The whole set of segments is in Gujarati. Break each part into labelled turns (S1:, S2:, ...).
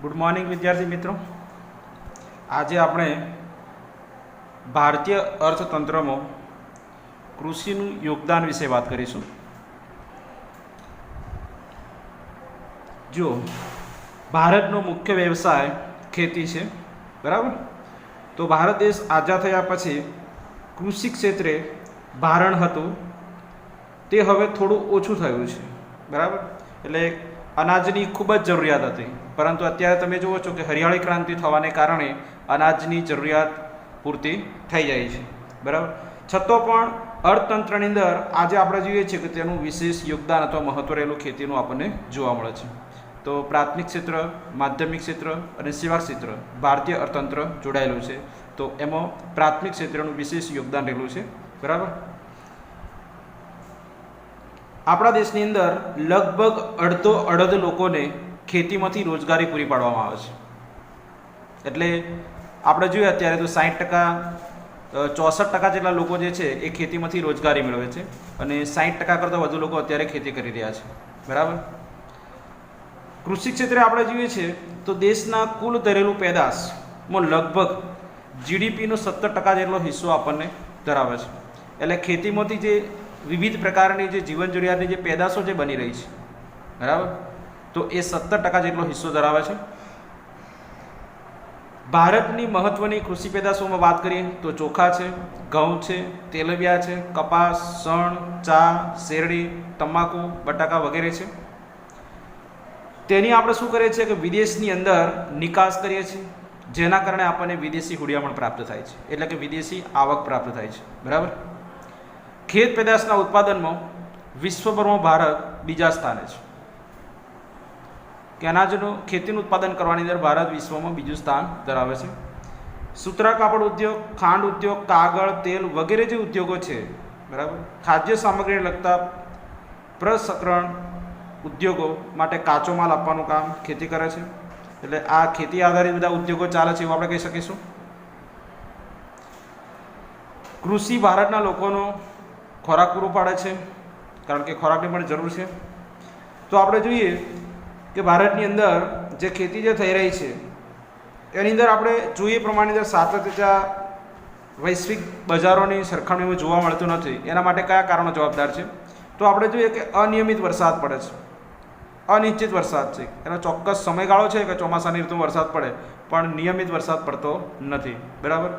S1: ગુડ મોર્નિંગ વિદ્યાર્થી મિત્રો। આજે આપણે ભારતીય અર્થતંત્રમાં કૃષિનું યોગદાન વિશે વાત કરીશું। જો ભારતનો મુખ્ય વ્યવસાય ખેતી છે, બરાબર। તો ભારત દેશ આઝાદ થયા પછી કૃષિ ક્ષેત્રે ભારણ હતું તે હવે થોડું ઓછું થયું છે, બરાબર। એટલે અનાજની ખૂબ જ જરૂરિયાત હતી, પરંતુ અત્યારે તમે જુઓ છો કે હરિયાળી ક્રાંતિ થવાને કારણે અનાજની જરૂરિયાત પૂર્તિ થઈ જાય છે, બરાબર। છતાં પણ અર્થતંત્રની અંદર આજે આપણે જોઈએ છીએ કે તેનું વિશેષ યોગદાન અથવા મહત્વ રહેલું ખેતીનું આપણને જોવા મળે છે। તો પ્રાથમિક ક્ષેત્ર, માધ્યમિક ક્ષેત્ર અને સેવા ક્ષેત્ર ભારતીય અર્થતંત્ર જોડાયેલું છે। તો એમાં પ્રાથમિક ક્ષેત્રનું વિશેષ યોગદાન રહેલું છે, બરાબર। આપણા દેશની અંદર લગભગ અડધ લોકોને ખેતીમાંથી રોજગારી પૂરી પાડવામાં આવે છે। એટલે આપણે જોઈએ અત્યારે તો 60%, 64% જેટલા લોકો જે છે એ ખેતીમાંથી રોજગારી મેળવે છે અને 60% કરતાં વધુ લોકો અત્યારે ખેતી કરી રહ્યા છે, બરાબર। કૃષિ ક્ષેત્રે આપણે જોઈએ છીએ તો દેશના કુલ ધરેલું પેદાશમાં લગભગ જીડીપીનો 70% જેટલો હિસ્સો આપણને ધરાવે છે। એટલે ખેતીમાંથી જે વિવિધ પ્રકારની જે જીવન જરૂરિયાતની જે પેદાશો જે બની રહી છે, બરાબર, તો એ 70% જેટલો હિસ્સો ધરાવે છે। ભારતની મહત્વની કૃષિ પેદાશોમાં વાત કરીએ તો ચોખા છે, ઘઉં છે, તેલબિયા છે, કપાસ, શણ, ચા, શેરડી, તમાકુ, બટાકા વગેરે છે। તેની આપણે શું કરીએ છીએ કે વિદેશની અંદર નિકાસ કરીએ છીએ, જેના કારણે આપણને વિદેશી હુંડિયામણ પ્રાપ્ત થાય છે, એટલે કે વિદેશી આવક પ્રાપ્ત થાય છે, બરાબર। ખેત પેદાશના ઉત્પાદનમાં વિશ્વભરમાં ભારત બીજા સ્થાને છે, કે અનાજનું ખેતીનું ઉત્પાદન કરવાની અંદર ભારત વિશ્વમાં બીજું સ્થાન ધરાવે છે। સૂતરા કાપડ ઉદ્યોગ, ખાંડ ઉદ્યોગ, કાગળ, તેલ વગેરે જે ઉદ્યોગો છે, બરાબર, ખાદ્ય સામગ્રીને લગતા પ્રસંસ્કરણ ઉદ્યોગો માટે કાચો માલ આપવાનું કામ ખેતી કરે છે। એટલે આ ખેતી આધારિત બધા ઉદ્યોગો ચાલે છે એવું આપણે કહી શકીશું। કૃષિ ભારતના લોકોનો ખોરાક પૂરો પાડે છે, કારણ કે ખોરાકની પણ જરૂર છે। તો આપણે જોઈએ કે ભારતની અંદર જે ખેતી જે થઈ રહી છે એની અંદર આપણે જોઈએ પ્રમાણે અંદર સાતત્યતા વૈશ્વિક બજારોની સરખામણીમાં જોવા મળતું નથી। એના માટે કયા કારણો જવાબદાર છે? તો આપણે જોઈએ કે અનિયમિત વરસાદ પડે છે, અનિશ્ચિત વરસાદ છે, એનો ચોક્કસ સમયગાળો છે કે ચોમાસાની ઋતુમાં વરસાદ પડે, પણ નિયમિત વરસાદ પડતો નથી, બરાબર।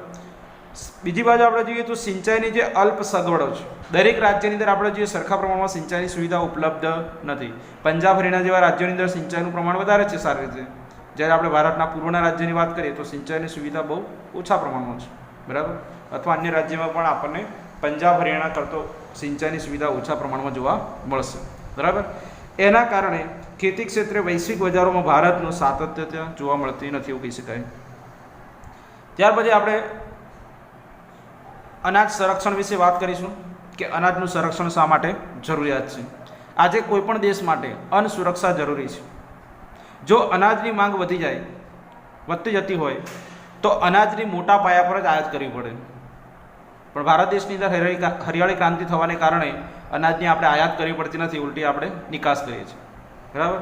S1: બીજી બાજુ આપણે જોઈએ તો સિંચાઈની જે અલ્પ સગવડો છે, દરેક રાજ્યની અંદર આપણે જોઈએ સરખા પ્રમાણમાં સિંચાઈની સુવિધા ઉપલબ્ધ નથી। પંજાબ, હરિયાણા જેવા રાજ્યોની અંદર સિંચાઈનું પ્રમાણ વધારે છે સારી રીતે, જ્યારે આપણે ભારતના પૂર્વના રાજ્યની વાત કરીએ તો સિંચાઈની સુવિધા બહુ ઓછા પ્રમાણમાં છે, બરાબર। અથવા અન્ય રાજ્યમાં પણ આપણને પંજાબ, હરિયાણા કરતો સિંચાઈની સુવિધા ઓછા પ્રમાણમાં જોવા મળશે, બરાબર। એના કારણે ખેતી ક્ષેત્રે વૈશ્વિક બજારોમાં ભારતનું સાતત્યતા જોવા મળતી નથી એવું કહી શકાય। ત્યાર પછી આપણે અનાજ સંરક્ષણ વિશે વાત કરીશું કે અનાજનું સંરક્ષણ શા માટે જરૂરિયાત છે। આજે કોઈપણ દેશ માટે અન્ન સુરક્ષા જરૂરી છે। જો અનાજની માંગ વધતી જતી હોય તો અનાજની મોટા પાયા પર જ આયાત કરવી પડે, પણ ભારત દેશની અંદર હરિયાળી ક્રાંતિ થવાને કારણે અનાજની આપણે આયાત કરવી પડતી નથી, ઉલટી આપણે નિકાસ કરીએ છીએ, બરાબર।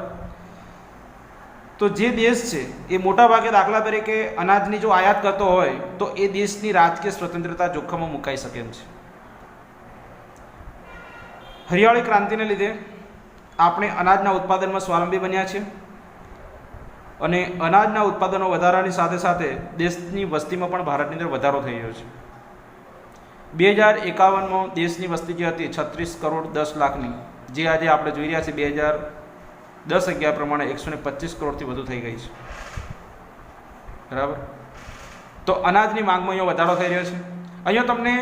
S1: તો જે દેશ છે એ મોટા ભાગે દાખલા તરીકે અનાજની જો આયાત કરતો હોય તો એ દેશની રાજકીય સ્વતંત્રતા જોખમમાં મુકાઈ શકે એમ છે। હરિયાળી ક્રાંતિને લીધે આપણે અનાજના ઉત્પાદનમાં સ્વાવલંબી બન્યા છીએ અને અનાજના ઉત્પાદનો વધારાની સાથે સાથે દેશની વસ્તીમાં પણ ભારતની અંદર વધારો થઈ રહ્યો છે। 2051માં દેશની વસ્તી જે હતી 36,10,00,000ની, જે આજે આપણે જોઈ રહ્યા છીએ 2010-11 પ્રમાણે 125 કરોડથી વધુ થઈ ગઈ છે, બરાબર। તો અનાજની માંગમાં અહીંયા વધારો થઈ રહ્યો છે। અહીંયા તમને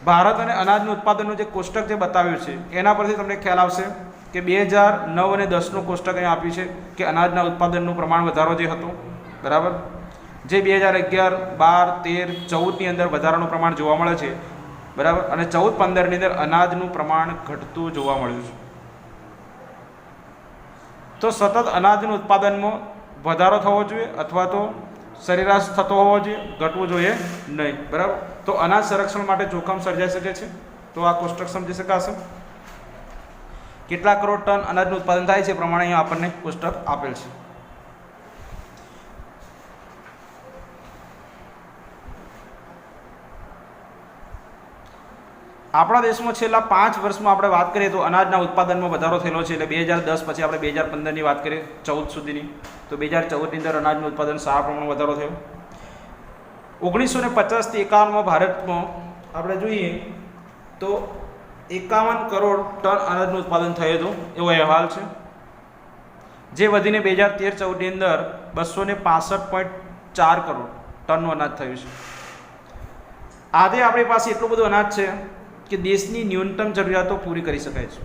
S1: ભારત અને અનાજનું ઉત્પાદનનું જે કોષ્ટક જે બતાવ્યું છે એના પરથી તમને ખ્યાલ આવશે કે 2009 અને 10નું કોષ્ટક અહીંયા આપ્યું છે કે અનાજના ઉત્પાદનનું પ્રમાણ વધારો જે હતો, બરાબર, જે 2011, 12, 13, 14ની અંદર વધારાનું પ્રમાણ જોવા મળે છે, બરાબર, અને 14-15ની અંદર અનાજનું પ્રમાણ ઘટતું જોવા મળ્યું છે। તો સતત અનાજનું ઉત્પાદનમાં વધારો થવો જોઈએ અથવા તો સરેરાશ થતો હોવો જોઈએ, ઘટવું જોઈએ નહીં, બરાબર। તો અનાજ સંરક્ષણ માટે જોખમ સર્જાઈ શકે છે। તો આ કોષ્ટક સમજી શકાશે। કેટલા કરોડ ટન અનાજનું ઉત્પાદન થાય છે પ્રમાણે અહીંયા આપણને કોષ્ટક આપેલ છે। આપણા દેશમાં છેલ્લા 5 વર્ષમાં આપણે વાત કરીએ તો અનાજના ઉત્પાદનમાં વધારો થયેલો છે. એટલે 2010 પછી આપણે 2015ની વાત કરીએ 14 સુધીની, તો 2014ની અંદર અનાજનું ઉત્પાદન સારા પ્રમાણમાં વધારો થયો. 1950થી 51માં ભારતમાં આપણે જોઈએ તો 51 કરોડ ટન અનાજનું ઉત્પાદન થયું હતું એવો અહેવાલ છે, જે વધીને 2013-14ની અંદર 265.4 કરોડ ટનનું અનાજ થયું છે. આજે આપણી પાસે એટલું બધું અનાજ છે કે દેશની ન્યૂનતમ જરૂરિયાતો પૂરી કરી શકાય છે.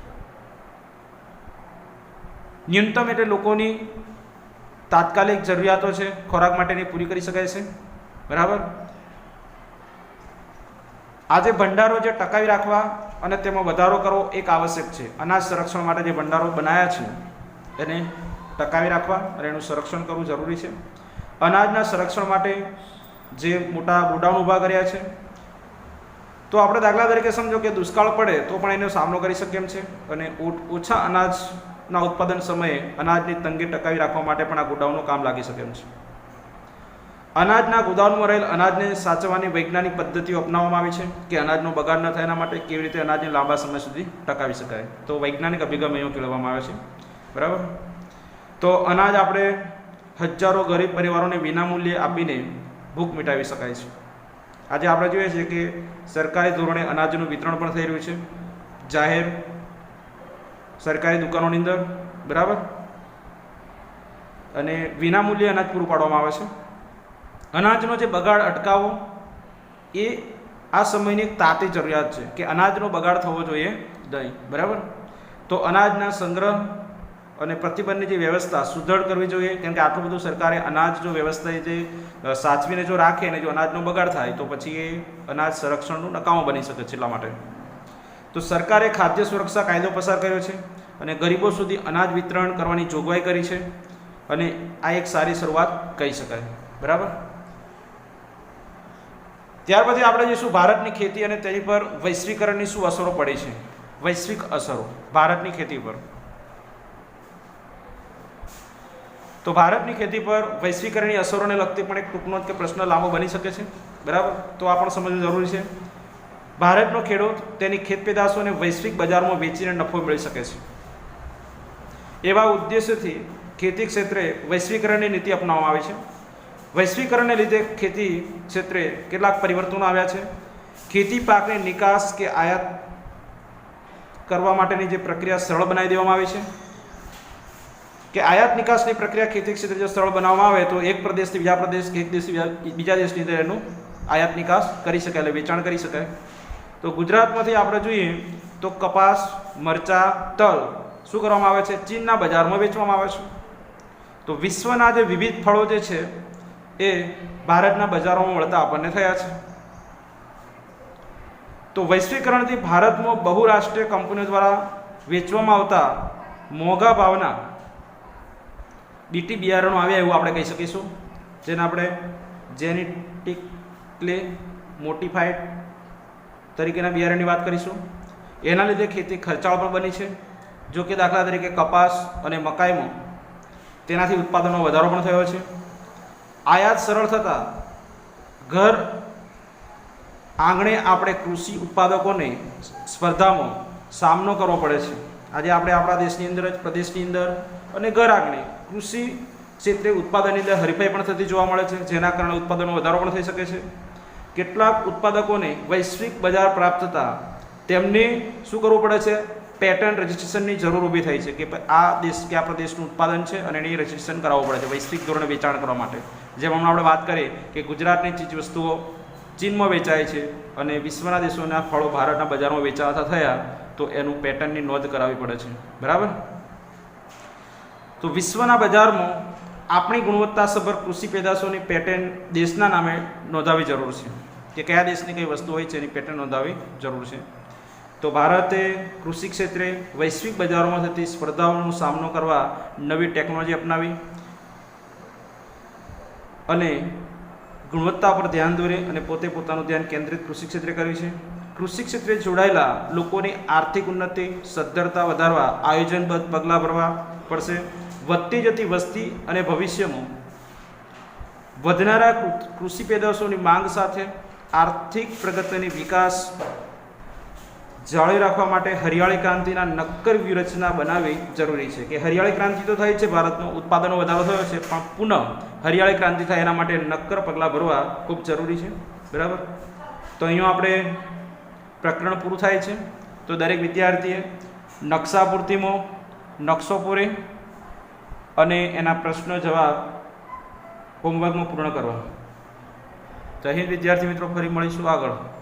S1: ન્યૂનતમ એટલે લોકોની તાત્કાલિક જરૂરિયાતો છે ખોરાક માટેની પૂરી કરી શકાય છે. બરાબર. આજે ભંડારો જે ટકાવી રાખવા અને તેમાં વધારો કરવો એક આવશ્યક છે. અનાજ સંરક્ષણ માટે જે ભંડારો બનાવ્યા છે એને ટકાવી રાખવા અને એનું સંરક્ષણ કરવું જરૂરી છે. અનાજના સંરક્ષણ માટે જે મોટા ગોડાઉન ઊભા કર્યા છે, તો આપણે દાખલા તરીકે સમજો કે દુષ્કાળ પડે તો પણ એનો સામનો કરી શકીએ એમ છે, અને ઓછા અનાજના ઉત્પાદન સમયે અનાજની તંગી ટકાવી રાખવા માટે પણ આ ગોડાઉનનું કામ લાગી શકે એમ છે. અનાજના ગોદામમાં રહેલ અનાજને સાચવવાની વૈજ્ઞાનિક પદ્ધતિઓ અપનાવવામાં આવી છે કે અનાજનો બગાડ ન થાય એના માટે કેવી રીતે અનાજને લાંબા સમય સુધી ટકાવી શકાય. તો વૈજ્ઞાનિક અભિગમ અહીંયા કેળવવામાં આવે છે. બરાબર. તો અનાજ આપણે હજારો ગરીબ પરિવારોને વિનામૂલ્યે આપીને ભૂખ મિટાવી શકાય છે. આજે આપણે જોઈએ છીએ કે સરકારી ધોરણે અનાજનું વિતરણ પણ થઈ રહ્યું છે જાહેર સરકારી દુકાનોની અંદર. બરાબર. અને વિનામૂલ્યે અનાજ પૂરું પાડવામાં આવે છે. અનાજનો જે બગાડ અટકાવવો એ આ સમયની એક તાતી જરૂરિયાત છે કે અનાજનો બગાડ થવો જોઈએ નહીં. બરાબર. તો અનાજના સંગ્રહ અને પ્રતિબંધની જે વ્યવસ્થા સુદૃઢ કરવી જોઈએ, કેમ કે આટલું બધું સરકારે અનાજ જો વ્યવસ્થા જે સાચવીને જો રાખે અને જો અનાજનો બગાડ થાય તો પછી એ અનાજ સંરક્ષણનું નકામું બની શકે છે. એટલા માટે તો સરકારે ખાદ્ય સુરક્ષા કાયદો પસાર કર્યો છે અને ગરીબો સુધી અનાજ વિતરણ કરવાની જોગવાઈ કરી છે, અને આ એક સારી શરૂઆત કહી શકાય. બરાબર. ત્યાર પછી આપણે જોઈશું ભારતની ખેતી અને તેની પર વૈશ્વિકરણની શું અસરો પડી છે. વૈશ્વિક અસરો ભારતની ખેતી પર. તો ભારતની ખેતી પર વૈશ્વિકરણની અસરોને લગતી પણ એક ટૂંકનો કે પ્રશ્ન લાંબો બની શકે છે. બરાબર. તો આ પણ સમજવું જરૂરી છે. ભારતનો ખેડૂત તેની ખેત પેદાશોને વૈશ્વિક બજારમાં વેચીને નફો મેળવી શકે છે. એવા ઉદ્દેશ્યથી ખેતી ક્ષેત્રે વૈશ્વિકરણની નીતિ અપનાવવામાં આવી છે. વૈશ્વિકરણને લીધે ખેતી ક્ષેત્રે કેટલાક પરિવર્તનો આવ્યા છે. ખેતી પાકની નિકાસ કે આયાત કરવા માટેની જે પ્રક્રિયા સરળ બનાવી દેવામાં આવી છે, કે આયાત નિકાસની પ્રક્રિયા ખેતી ક્ષેત્રે જો સરળ બનાવવામાં આવે તો એક પ્રદેશથી બીજા પ્રદેશ, એક દેશથી બીજા દેશની અંદર એનું આયાત નિકાસ કરી શકાય, એટલે વેચાણ કરી શકાય. તો ગુજરાતમાંથી આપણે જોઈએ તો કપાસ, મરચાં, તલ શું કરવામાં આવે છે? ચીનના બજારમાં વેચવામાં આવે છે. તો વિશ્વના જે વિવિધ ફળો જે છે એ ભારતના બજારોમાં મળતા આપણને થયા છે. તો વૈશ્વિકરણથી ભારતમાં બહુરાષ્ટ્રીય કંપનીઓ દ્વારા વેચવામાં આવતા મોંઘા ભાવના બીટી બિયારણો આવ્યા એવું આપણે કહી શકીશું, જેને આપણે જેનેટિકલી મોડિફાઈડ તરીકેના બિયારણની વાત કરીશું. એના લીધે ખેતી ખર્ચાળ પણ બની છે. જો કે દાખલા તરીકે કપાસ અને મકાઈમાં તેનાથી ઉત્પાદનનો વધારો પણ થયો છે. આયાત સરળ થતાં ઘર આંગણે આપણે કૃષિ ઉત્પાદકોને સ્પર્ધામાં સામનો કરવો પડે છે. આજે આપણે આપણા દેશની અંદર જ, પ્રદેશની અંદર અને ઘર આંગણે કૃષિ ક્ષેત્રે ઉત્પાદનની અંદર હરીફાઈ પણ થતી જોવા મળે છે, જેના કારણે ઉત્પાદનનો વધારો પણ થઈ શકે છે. કેટલાક ઉત્પાદકોને વૈશ્વિક બજાર પ્રાપ્ત થતાં તેમને શું કરવું પડે છે? પેટર્ન રજિસ્ટ્રેશનની જરૂર ઊભી થઈ છે કે આ દેશ કે આપણા દેશનું ઉત્પાદન છે અને એની રજિસ્ટ્રેશન કરાવવું પડે છે વૈશ્વિક ધોરણે વેચાણ કરવા માટે. જેમ હમણાં આપણે વાત કરીએ કે ગુજરાતની ચીજ વસ્તુઓ ચીનમાં વેચાય છે અને વિશ્વના દેશોના ફળો ભારતના બજારમાં વેચાતા થયા તો એનું પેટર્નની નોંધ કરાવવી પડે છે. બરાબર. તો વિશ્વના બજારમાં આપણી ગુણવત્તાસભર કૃષિ પેદાશોની પેટર્ન દેશના નામે નોંધાવવી જરૂર છે, કે કયા દેશની કઈ વસ્તુ હોય છે એની પેટર્ન નોંધાવવી જરૂર છે. તો ભારતે કૃષિ ક્ષેત્રે વૈશ્વિક બજારોમાં થતી સ્પર્ધાઓનો સામનો કરવા નવી ટેકનોલોજી અપનાવી અને ગુણવત્તા પર ધ્યાન દોરે અને પોતે પોતાનું ધ્યાન કેન્દ્રિત કૃષિ ક્ષેત્રે કર્યું છે. કૃષિ ક્ષેત્રે જોડાયેલા લોકોની આર્થિક ઉન્નતિ, સદ્ધરતા વધારવા આયોજનબદ્ધ પગલાં ભરવા પડશે. વધતી જતી વસ્તી અને ભવિષ્યમાં વધનારા કૃષિ પેદાશોની માંગ સાથે આર્થિક પ્રગતિની વિકાસ જાળવી રાખવા માટે હરિયાળી ક્રાંતિના નક્કર વ્યૂહરચના બનાવવી જરૂરી છે. કે હરિયાળી ક્રાંતિ તો થઈ છે, ભારતનો ઉત્પાદનો વધારો થયો છે, પણ પુનઃ હરિયાળી ક્રાંતિ થાય એના માટે નક્કર પગલાં ભરવા ખૂબ જરૂરી છે. બરાબર. તો અહીંયા આપણે પ્રકરણ પૂરું થાય છે. તો દરેક વિદ્યાર્થીએ નકશા પૂર્તિમાં નકશો પૂરે અને એના પ્રશ્નો જવાબ હોમવર્કમાં પૂર્ણ કરવા. તો અહીં વિદ્યાર્થી મિત્રો ફરી મળીશું આગળ.